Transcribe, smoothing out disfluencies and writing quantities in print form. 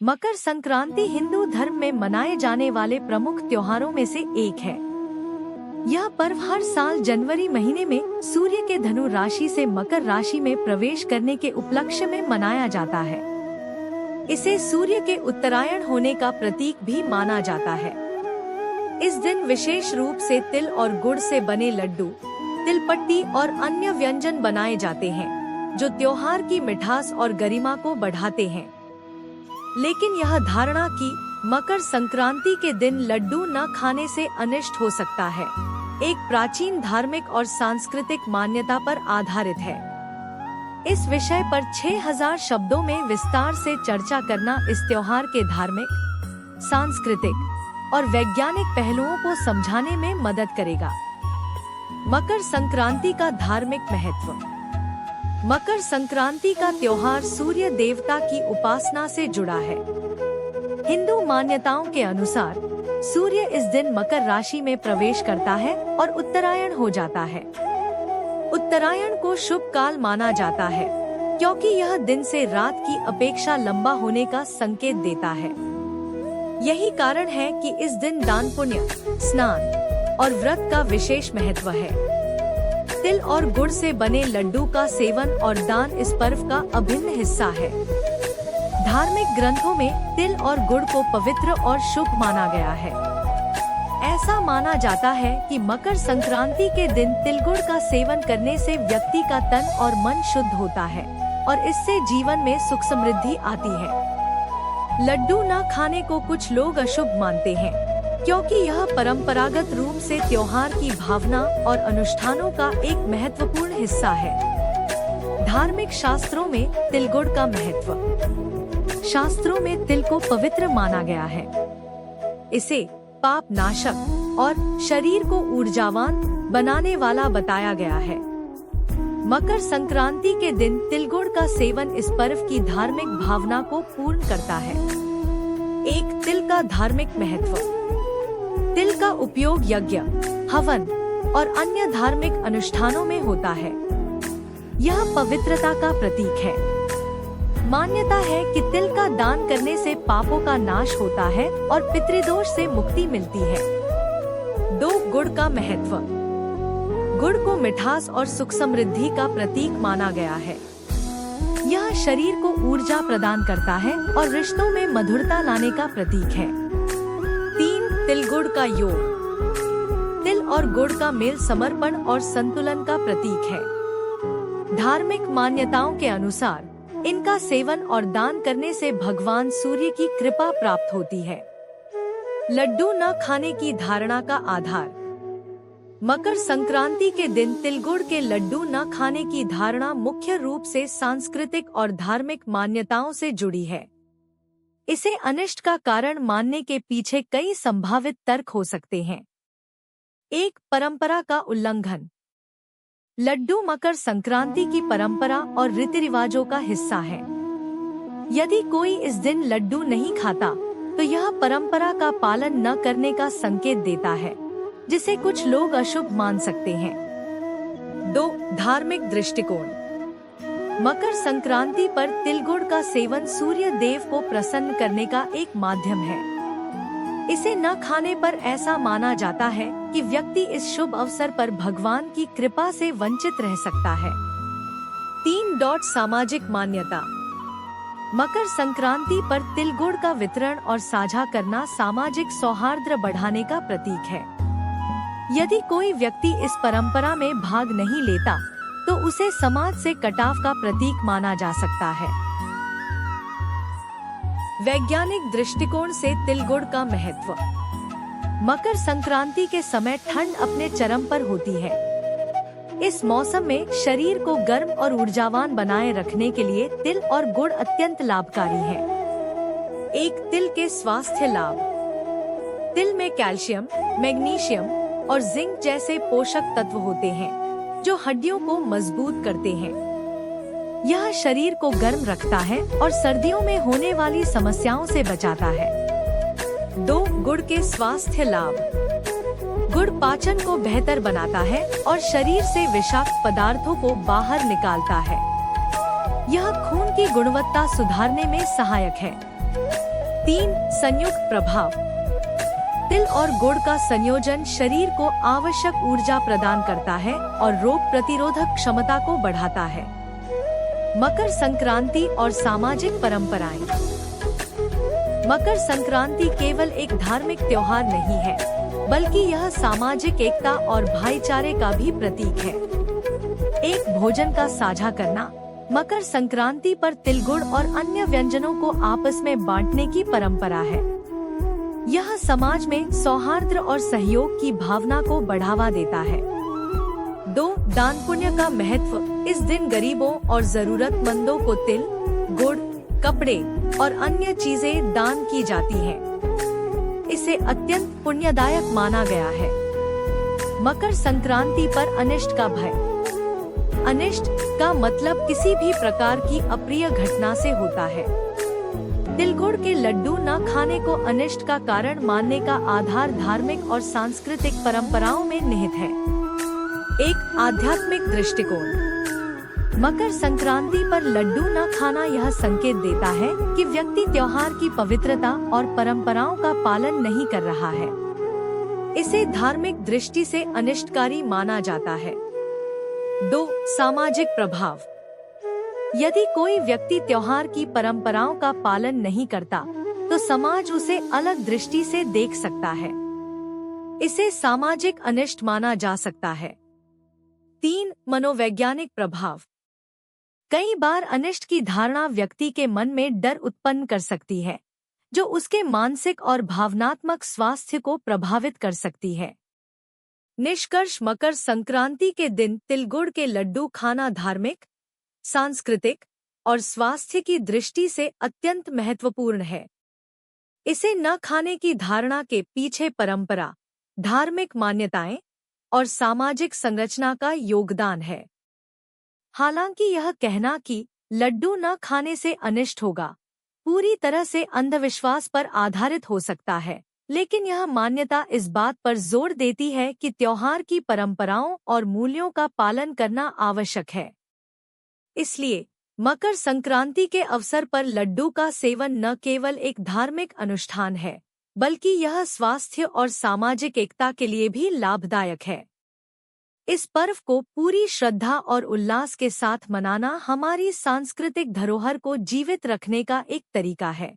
मकर संक्रांति हिंदू धर्म में मनाए जाने वाले प्रमुख त्योहारों में से एक है। यह पर्व हर साल जनवरी महीने में सूर्य के धनु राशि से मकर राशि में प्रवेश करने के उपलक्ष्य में मनाया जाता है। इसे सूर्य के उत्तरायण होने का प्रतीक भी माना जाता है। इस दिन विशेष रूप से तिल और गुड़ से बने लड्डू, तिलपट्टी और अन्य व्यंजन बनाए जाते हैं, जो त्योहार की मिठास और गरिमा को बढ़ाते हैं। लेकिन यह धारणा कि मकर संक्रांति के दिन लड्डू न खाने से अनिष्ट हो सकता है, एक प्राचीन धार्मिक और सांस्कृतिक मान्यता पर आधारित है। इस विषय पर 6000 शब्दों में विस्तार से चर्चा करना इस त्योहार के धार्मिक, सांस्कृतिक और वैज्ञानिक पहलुओं को समझाने में मदद करेगा। मकर संक्रांति का धार्मिक महत्व। मकर संक्रांति का त्योहार सूर्य देवता की उपासना से जुड़ा है। हिंदू मान्यताओं के अनुसार सूर्य इस दिन मकर राशि में प्रवेश करता है और उत्तरायण हो जाता है। उत्तरायण को शुभ काल माना जाता है, क्योंकि यह दिन से रात की अपेक्षा लंबा होने का संकेत देता है। यही कारण है कि इस दिन दान, पुण्य, स्नान और व्रत का विशेष महत्व है। तिल और गुड़ से बने लड्डू का सेवन और दान इस पर्व का अभिन्न हिस्सा है। धार्मिक ग्रंथों में तिल और गुड़ को पवित्र और शुभ माना गया है। ऐसा माना जाता है कि मकर संक्रांति के दिन तिलगुड़ का सेवन करने से व्यक्ति का तन और मन शुद्ध होता है और इससे जीवन में सुख समृद्धि आती है। लड्डू न खाने को कुछ लोग अशुभ मानते हैं, क्योंकि यह परंपरागत रूप से त्योहार की भावना और अनुष्ठानों का एक महत्वपूर्ण हिस्सा है। धार्मिक शास्त्रों में तिलगुड़ का महत्व। शास्त्रों में तिल को पवित्र माना गया है। इसे पाप नाशक और शरीर को ऊर्जावान बनाने वाला बताया गया है। मकर संक्रांति के दिन तिलगुड़ का सेवन इस पर्व की धार्मिक भावना को पूर्ण करता है। एक, तिल का धार्मिक महत्व। तिल का उपयोग यज्ञ, हवन और अन्य धार्मिक अनुष्ठानों में होता है। यह पवित्रता का प्रतीक है। मान्यता है कि तिल का दान करने से पापों का नाश होता है और पितृदोष से मुक्ति मिलती है। 2, गुड़ का महत्व। गुड़ को मिठास और सुख समृद्धि का प्रतीक माना गया है। यह शरीर को ऊर्जा प्रदान करता है और रिश्तों में मधुरता लाने का प्रतीक है। 3, तिल गुड़ का योग। तिल और गुड़ का मेल समर्पण और संतुलन का प्रतीक है। धार्मिक मान्यताओं के अनुसार इनका सेवन और दान करने से भगवान सूर्य की कृपा प्राप्त होती है। लड्डू न खाने की धारणा का आधार। मकर संक्रांति के दिन तिलगुड़ के लड्डू न खाने की धारणा मुख्य रूप से सांस्कृतिक और धार्मिक मान्यताओं से जुड़ी है। इसे अनिष्ट का कारण मानने के पीछे कई संभावित तर्क हो सकते हैं। 1, परंपरा का उल्लंघन। लड्डू मकर संक्रांति की परंपरा और रीति रिवाजों का हिस्सा है। यदि कोई इस दिन लड्डू नहीं खाता, तो यह परंपरा का पालन न करने का संकेत देता है, जिसे कुछ लोग अशुभ मान सकते हैं। 2, धार्मिक दृष्टिकोण। मकर संक्रांति पर तिलगुड़ का सेवन सूर्य देव को प्रसन्न करने का एक माध्यम है। इसे न खाने पर ऐसा माना जाता है कि व्यक्ति इस शुभ अवसर पर भगवान की कृपा से वंचित रह सकता है। 3, सामाजिक मान्यता। मकर संक्रांति पर तिलगुड़ का वितरण और साझा करना सामाजिक सौहार्द बढ़ाने का प्रतीक है। यदि कोई व्यक्ति इस परंपरा में भाग नहीं लेता, तो उसे समाज से कटाव का प्रतीक माना जा सकता है। वैज्ञानिक दृष्टिकोण से तिलगुड़ का महत्व। मकर संक्रांति के समय ठंड अपने चरम पर होती है। इस मौसम में शरीर को गर्म और ऊर्जावान बनाए रखने के लिए तिल और गुड़ अत्यंत लाभकारी है। 1, तिल के स्वास्थ्य लाभ। तिल में कैल्शियम, मैग्नीशियम और जिंक जैसे पोषक तत्व होते हैं, जो हड्डियों को मजबूत करते हैं। यह शरीर को गर्म रखता है और सर्दियों में होने वाली समस्याओं से बचाता है। 2, गुड़ के स्वास्थ्य लाभ। गुड़ पाचन को बेहतर बनाता है और शरीर से विषाक्त पदार्थों को बाहर निकालता है। यह खून की गुणवत्ता सुधारने में सहायक है। 3. संयुक्त प्रभाव। तिल और गुड़ का संयोजन शरीर को आवश्यक ऊर्जा प्रदान करता है और रोग प्रतिरोधक क्षमता को बढ़ाता है। मकर संक्रांति और सामाजिक परंपराएं। मकर संक्रांति केवल एक धार्मिक त्योहार नहीं है, बल्कि यह सामाजिक एकता और भाईचारे का भी प्रतीक है। एक भोजन का साझा करना। मकर संक्रांति पर तिल गुड़ और अन्य व्यंजनों को आपस में बांटने की परंपरा है। यह समाज में सौहार्द और सहयोग की भावना को बढ़ावा देता है। 2. दान पुण्य का महत्व। इस दिन गरीबों और जरूरतमंदों को तिल, गुड़, कपड़े और अन्य चीजें दान की जाती हैं। इसे अत्यंत पुण्यदायक माना गया है। मकर संक्रांति पर अनिष्ट का भय। अनिष्ट का मतलब किसी भी प्रकार की अप्रिय घटना से होता है। तिल गुड़ के लड्डू न खाने को अनिष्ट का कारण मानने का आधार धार्मिक और सांस्कृतिक परंपराओं में निहित है। एक आध्यात्मिक दृष्टिकोण। मकर संक्रांति पर लड्डू न खाना यह संकेत देता है कि व्यक्ति त्योहार की पवित्रता और परंपराओं का पालन नहीं कर रहा है। इसे धार्मिक दृष्टि से अनिष्टकारी माना जाता है। 2. सामाजिक प्रभाव। यदि कोई व्यक्ति त्योहार की परंपराओं का पालन नहीं करता, तो समाज उसे अलग दृष्टि से देख सकता है। इसे सामाजिक अनिष्ट माना जा सकता है। 3. मनोवैज्ञानिक प्रभाव। कई बार अनिष्ट की धारणा व्यक्ति के मन में डर उत्पन्न कर सकती है, जो उसके मानसिक और भावनात्मक स्वास्थ्य को प्रभावित कर सकती है। निष्कर्ष, मकर संक्रांति के दिन तिल गुड़ के लड्डू खाना धार्मिक, सांस्कृतिक और स्वास्थ्य की दृष्टि से अत्यंत महत्वपूर्ण है। इसे न खाने की धारणा के पीछे परंपरा, धार्मिक मान्यताएं और सामाजिक संरचना का योगदान है। हालांकि यह कहना कि लड्डू न खाने से अनिष्ट होगा, पूरी तरह से अंधविश्वास पर आधारित हो सकता है, लेकिन यह मान्यता इस बात पर जोर देती है कि त्योहार की परंपराओं और मूल्यों का पालन करना आवश्यक है। इसलिए मकर संक्रांति के अवसर पर लड्डू का सेवन न केवल एक धार्मिक अनुष्ठान है, बल्कि यह स्वास्थ्य और सामाजिक एकता के लिए भी लाभदायक है। इस पर्व को पूरी श्रद्धा और उल्लास के साथ मनाना हमारी सांस्कृतिक धरोहर को जीवित रखने का एक तरीका है।